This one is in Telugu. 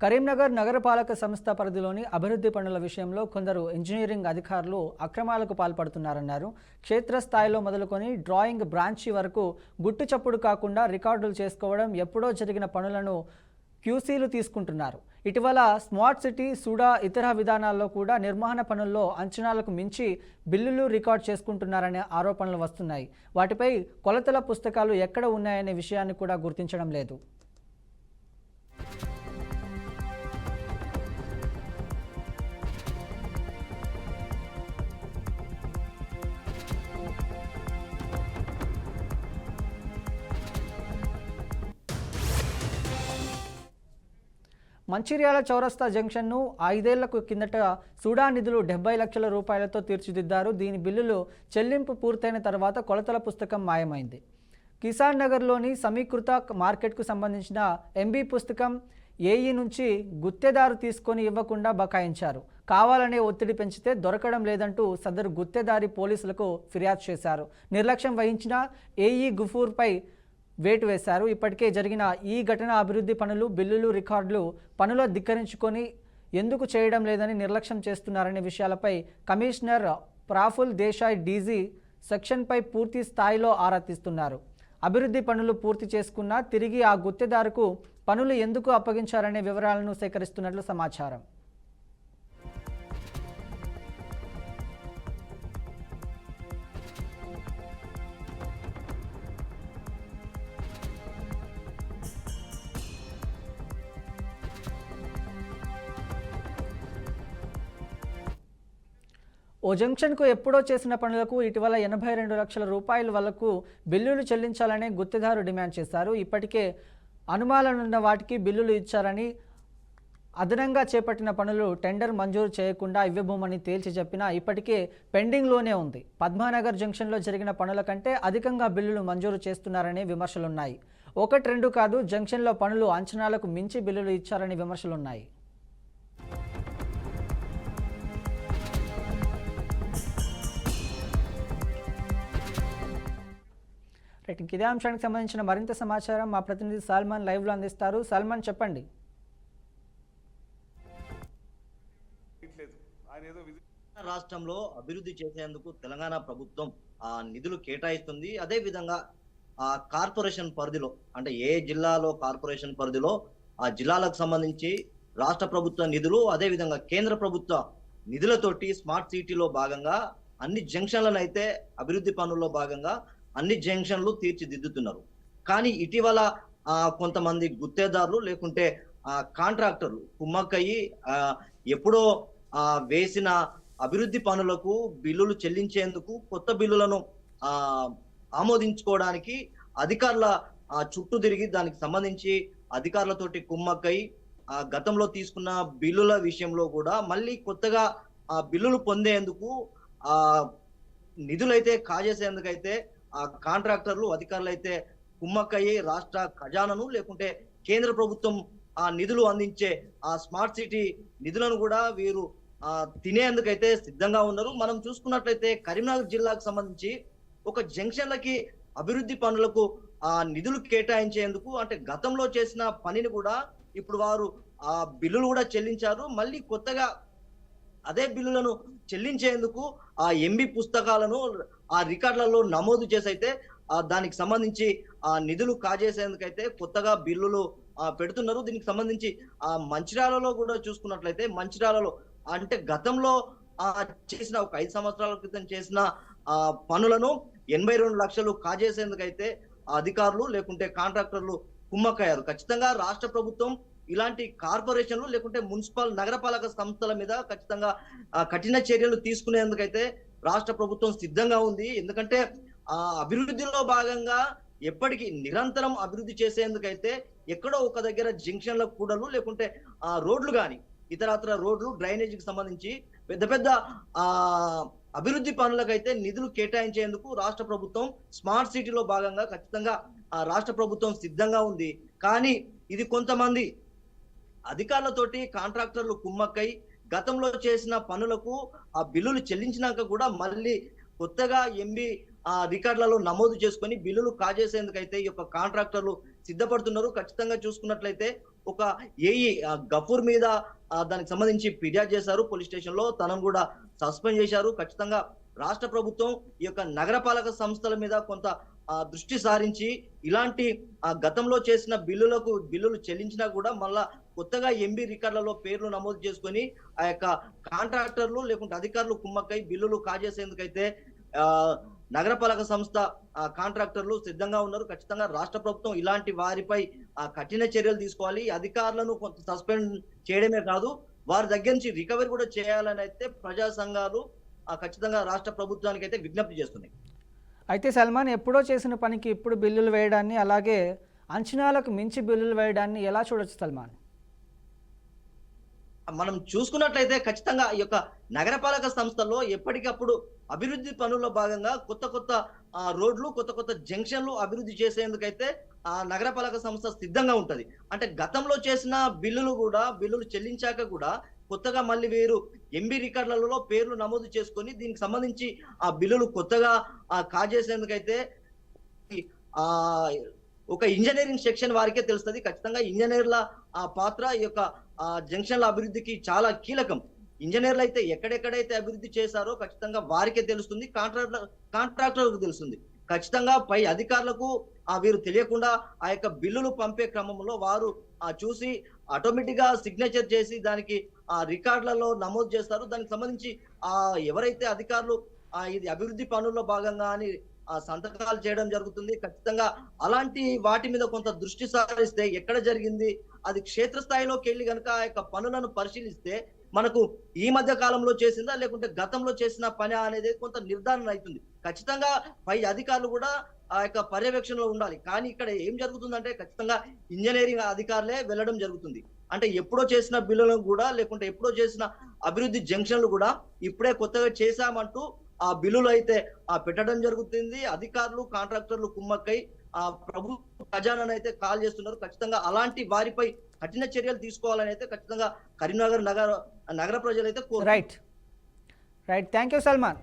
కరీంనగర్ నగరపాలక సంస్థ పరిధిలోని అభివృద్ధి పనుల విషయంలో కొందరు ఇంజనీరింగ్ అధికారులు అక్రమాలకు పాల్పడుతున్నారన్నారు. క్షేత్రస్థాయిలో మొదలుకొని డ్రాయింగ్ బ్రాంచి వరకు గుట్టుచప్పుడు కాకుండా రికార్డులు చేసుకోవడం, ఎప్పుడో జరిగిన పనులను క్యూసీలు తీసుకుంటున్నారు. ఇటీవల స్మార్ట్ సిటీ, సూడా ఇతర విధానాల్లో కూడా నిర్మాణ పనుల్లో అంచనాలకు మించి బిల్లులు రికార్డ్ చేసుకుంటున్నారనే ఆరోపణలు వస్తున్నాయి. వాటిపై కొలతల పుస్తకాలు ఎక్కడ ఉన్నాయనే విషయాన్ని కూడా గుర్తించడం లేదు. మంచిర్యాల చౌరస్తా జంక్షన్ను 5 ఏళ్ల కిందట సూడా నిధులు 70 లక్షల రూపాయలతో తీర్చిదిద్దారు. దీని బిల్లులు చెల్లింపు పూర్తయిన తర్వాత కొలతల పుస్తకం మాయమైంది. కిసాన్ నగర్లోని సమీకృత మార్కెట్కు సంబంధించిన ఎంబీ పుస్తకం ఏఈ నుంచి గుత్తేదారు తీసుకొని ఇవ్వకుండా బకాయించారు. కావాలనే ఒత్తిడి పెంచితే దొరకడం లేదంటూ సదరు గుత్తేదారి పోలీసులకు ఫిర్యాదు చేశారు. నిర్లక్ష్యం వహించిన ఏఈ గుఫూర్పై వేటు వేశారు. ఇప్పటికే జరిగిన ఈ ఘటన అభివృద్ధి పనులు, బిల్లులు, రికార్డులు పనులు ధిక్కరించుకొని ఎందుకు చేయడం లేదని నిర్లక్ష్యం చేస్తున్నారనే విషయాలపై కమిషనర్ ప్రాఫుల్ దేశాయ్ డీజీ సెక్షన్పై పూర్తి స్థాయిలో ఆరా తీస్తున్నారు. అభివృద్ధి పనులు పూర్తి చేసుకున్నా తిరిగి ఆ గుత్తేదారుకు పనులు ఎందుకు అప్పగించారనే వివరాలను సేకరిస్తున్నట్లు సమాచారం. ఓ జంక్షన్కు ఎప్పుడో చేసిన పనులకు ఇటీవల 82 లక్షల రూపాయల వరకు బిల్లులు చెల్లించాలనే గుత్తేదారు డిమాండ్ చేశారు. ఇప్పటికే అనుమానాలున్న వాటికి బిల్లులు ఇచ్చారని, అదనంగా చేపట్టిన పనులు టెండర్ మంజూరు చేయకుండా ఇవ్వబోమని తేల్చి చెప్పినా ఇప్పటికే పెండింగ్లోనే ఉంది. పద్మానగర్ జంక్షన్లో జరిగిన పనుల కంటే అధికంగా బిల్లులు మంజూరు చేస్తున్నారనే విమర్శలున్నాయి. 1-2 కాదు, జంక్షన్లో పనులు అంచనాలకు మించి బిల్లులు ఇచ్చారనే విమర్శలున్నాయి. రైట్, ఇదే అంశానికి సంబంధించిన మరింత సమాచారం మా ప్రతినిధి సల్మాన్ లైవ్లో అందిస్తారు. సల్మాన్, చెప్పండి. రాష్ట్రంలో అభివృద్ధి చేసేందుకు తెలంగాణ ప్రభుత్వం నిధులు కేటాయిస్తుంది. అదే విధంగా కార్పొరేషన్ పరిధిలో, అంటే ఏ జిల్లాలో కార్పొరేషన్ పరిధిలో ఆ జిల్లాలకు సంబంధించి రాష్ట్ర ప్రభుత్వ నిధులు, అదే విధంగా కేంద్ర ప్రభుత్వ నిధులతోటి స్మార్ట్ సిటీలో భాగంగా అన్ని జంక్షన్లను అయితే అభివృద్ధి పనుల్లో భాగంగా అన్ని జంక్షన్లు తీర్చిదిద్దుతున్నారు. కానీ ఇటీవల కొంతమంది గుత్తేదారులు లేకుంటే కాంట్రాక్టర్లు కుమ్మక్కయ్యి ఎప్పుడో వేసిన అభివృద్ధి పనులకు బిల్లులు చెల్లించేందుకు కొత్త బిల్లులను ఆమోదించుకోవడానికి అధికారుల చుట్టూ తిరిగి దానికి సంబంధించి అధికారులతోటి కుమ్మక్కై గతంలో తీసుకున్న బిల్లుల విషయంలో కూడా మళ్ళీ కొత్తగా బిల్లులు పొందేందుకు నిధులైతే కాజేసేందుకైతే కాంట్రాక్టర్లు, అధికారులు అయితే కుమ్మక్కయ్యి రాష్ట్ర ఖజానాను లేకుంటే కేంద్ర ప్రభుత్వం నిధులు అందించే స్మార్ట్ సిటీ నిధులను కూడా వీరు తినేందుకైతే సిద్ధంగా ఉన్నారు. మనం చూసుకున్నట్లయితే కరీంనగర్ జిల్లాకు సంబంధించి ఒక జంక్షన్లకి అభివృద్ధి పనులకు నిధులు కేటాయించేందుకు, అంటే గతంలో చేసిన పనిని కూడా ఇప్పుడు వారు బిల్లులు కూడా చెల్లించారు. మళ్ళీ కొత్తగా అదే బిల్లులను చెల్లించేందుకు ఎంబీ పుస్తకాలను రికార్డులలో నమోదు చేసి అయితే దానికి సంబంధించి నిధులు కాజేసేందుకైతే కొత్తగా బిల్లులు పెడుతున్నారు. దీనికి సంబంధించి మంచిర్యాలలో కూడా చూసుకున్నట్లయితే మంచిర్యాలలో అంటే గతంలో చేసిన ఒక 5 సంవత్సరాల క్రితం చేసిన పనులను 82 లక్షలు కాజేసేందుకైతే అధికారులు లేకుంటే కాంట్రాక్టర్లు కుమ్మక్కయ్యారు. ఖచ్చితంగా రాష్ట్ర ప్రభుత్వం ఇలాంటి కార్పొరేషన్లు లేకుంటే మున్సిపల్ నగరపాలక సంస్థల మీద ఖచ్చితంగా కఠిన చర్యలు తీసుకునేందుకైతే రాష్ట్ర ప్రభుత్వం సిద్ధంగా ఉంది. ఎందుకంటే అభివృద్ధిలో భాగంగా ఎప్పటికీ నిరంతరం అభివృద్ధి చేసేందుకైతే ఎక్కడో ఒక దగ్గర జంక్షన్ల కూడలు లేకుంటే రోడ్లు కానీ ఇతరత్ర రోడ్లు, డ్రైనేజీకి సంబంధించి పెద్ద పెద్ద అభివృద్ధి పనులకైతే నిధులు కేటాయించేందుకు రాష్ట్ర ప్రభుత్వం స్మార్ట్ సిటీలో భాగంగా ఖచ్చితంగా రాష్ట్ర ప్రభుత్వం సిద్ధంగా ఉంది. కానీ ఇది కొంతమంది అధికారులతోటి కాంట్రాక్టర్లు కుమ్మక్కై గతంలో చేసిన పనులకు బిల్లులు చెల్లించినాక కూడా మళ్ళీ కొత్తగా ఎంబీ ఆ రికార్డులలో నమోదు చేసుకొని బిల్లులు కాజేసేందుకైతే ఈ యొక్క కాంట్రాక్టర్లు సిద్ధపడుతున్నారు. ఖచ్చితంగా చూసుకున్నట్లయితే ఒక ఏఈ గఫూర్ మీద దానికి సంబంధించి ఫిర్యాదు చేశారు పోలీస్ స్టేషన్ లో. తనను కూడా సస్పెండ్ చేశారు. ఖచ్చితంగా రాష్ట్ర ప్రభుత్వం ఈ యొక్క నగరపాలక సంస్థల మీద కొంత దృష్టి సారించి ఇలాంటి గతంలో చేసిన బిల్లులు చెల్లించినా కూడా మళ్ళా కొత్తగా ఎంబీ రికార్డులలో పేర్లు నమోదు చేసుకొని ఆ యొక్క కాంట్రాక్టర్లు లేకుంటే అధికారులు కుమ్మక్కై బిల్లులు కాజేసేందుకైతే నగరపాలక సంస్థ కాంట్రాక్టర్లు సిద్ధంగా ఉన్నారు. ఖచ్చితంగా రాష్ట్ర ప్రభుత్వం ఇలాంటి వారిపై కఠిన చర్యలు తీసుకోవాలి. అధికారులను కొంత సస్పెండ్ చేయడమే కాదు, వారి దగ్గర నుంచి రికవరీ కూడా చేయాలని అయితే ప్రజా సంఘాలు ఖచ్చితంగా రాష్ట్ర ప్రభుత్వానికి అయితే విజ్ఞప్తి చేస్తున్నాయి. అయితే సల్మాన్, ఎప్పుడో చేసిన పనికి ఇప్పుడు బిల్లులు వేయడాన్ని, అలాగే అంచనాలకు మించి బిల్లులు వేయడాన్ని ఎలా చూడొచ్చు సల్మాన్? మనం చూసుకున్నట్లయితే ఖచ్చితంగా ఈ యొక్క నగరపాలక సంస్థల్లో ఎప్పటికప్పుడు అభివృద్ధి పనుల్లో భాగంగా కొత్త రోడ్లు, కొత్త జంక్షన్లు అభివృద్ధి చేసేందుకైతే ఆ నగరపాలక సంస్థ సిద్ధంగా ఉంటది. అంటే గతంలో చేసిన బిల్లులు చెల్లించాక కూడా కొత్తగా మళ్ళీ వీరు ఎంబీ రికార్డులలో పేర్లు నమోదు చేసుకొని దీనికి సంబంధించి ఆ బిల్లులు కొత్తగా కాజేసేందుకైతే ఆ ఒక ఇంజనీరింగ్ సెక్షన్ వారికే తెలుస్తుంది. ఖచ్చితంగా ఇంజనీర్ల పాత్ర ఈ యొక్క జంక్షన్ల అభివృద్ధికి చాలా కీలకం. ఇంజనీర్లు అయితే ఎక్కడెక్కడైతే అభివృద్ధి చేశారో ఖచ్చితంగా వారికే తెలుస్తుంది, కాంట్రాక్టర్లకు తెలుస్తుంది. ఖచ్చితంగా పై అధికారులకు వీరు తెలియకుండా ఆ యొక్క బిల్లులు పంపే క్రమంలో వారు చూసి ఆటోమేటిక్ గా సిగ్నేచర్ చేసి దానికి రికార్డులలో నమోదు చేస్తారు. దానికి సంబంధించి ఎవరైతే అధికారులు ఇది అభివృద్ధి పనుల్లో భాగంగా అని సంతకాలు చేయడం జరుగుతుంది. ఖచ్చితంగా అలాంటి వాటి మీద కొంత దృష్టి సారిస్తే ఎక్కడ జరిగింది అది క్షేత్రస్థాయిలోకి వెళ్ళి కనుక ఆ యొక్క పనులను పరిశీలిస్తే మనకు ఈ మధ్య కాలంలో చేసిందా లేకుంటే గతంలో చేసిన పని అనేది కొంత నిర్ధారణ అవుతుంది. ఖచ్చితంగా పై అధికారులు కూడా ఆ యొక్క పర్యవేక్షణలో ఉండాలి. కానీ ఇక్కడ ఏం జరుగుతుందంటే ఖచ్చితంగా ఇంజనీరింగ్ అధికారులే వెళ్ళడం జరుగుతుంది. అంటే ఎప్పుడో చేసిన బిల్లులను కూడా లేకుంటే ఎప్పుడో చేసిన అభివృద్ధి జంక్షన్లు కూడా ఇప్పుడే కొత్తగా చేశామంటూ ఆ బిల్లులు అయితే పెట్టడం జరుగుతుంది. అధికారులు, కాంట్రాక్టర్లు కుమ్మక్కై ప్రభుత్వ ఖజానాను అయితే కాల్ చేస్తున్నారు. ఖచ్చితంగా అలాంటి వారిపై కఠిన చర్యలు తీసుకోవాలని అయితే ఖచ్చితంగా కరీంనగర్ నగర ప్రజలు అయితే కోరుతున్నారు. రైట్. Thank you Salman.